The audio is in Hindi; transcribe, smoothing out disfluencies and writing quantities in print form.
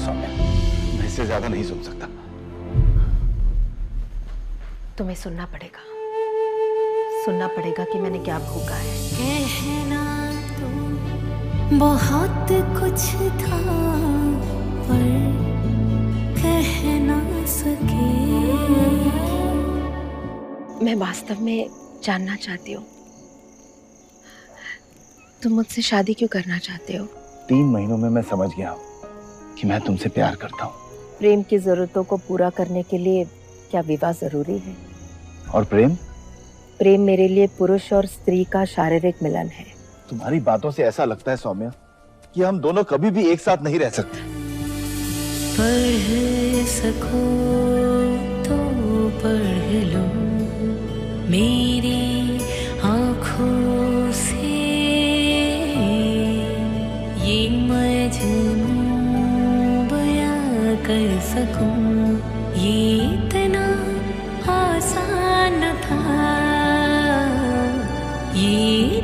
सौम्या, मैं इससे ज्यादा नहीं सुन सकता। तुम्हें सुनना पड़ेगा कि मैंने क्या भोगा है। कहना तो बहुत कुछ था पर कह ना सके। मैं वास्तव में जानना चाहती हूँ, तुम मुझसे शादी क्यों करना चाहते हो? 3 महीनों में मैं समझ गया हूँ कि मैं तुमसे प्यार करता हूँ। प्रेम की जरूरतों को पूरा करने के लिए क्या विवाह जरूरी है? और प्रेम? प्रेम मेरे लिए पुरुष और स्त्री का शारीरिक मिलन है। तुम्हारी बातों से ऐसा लगता है सौम्या कि हम दोनों कभी भी एक साथ नहीं रह सकते। पढ़ सको तो पढ़ लो मेरी आँखों से ये मजनू बयां कर सकूं, ये इतना आसान था, ये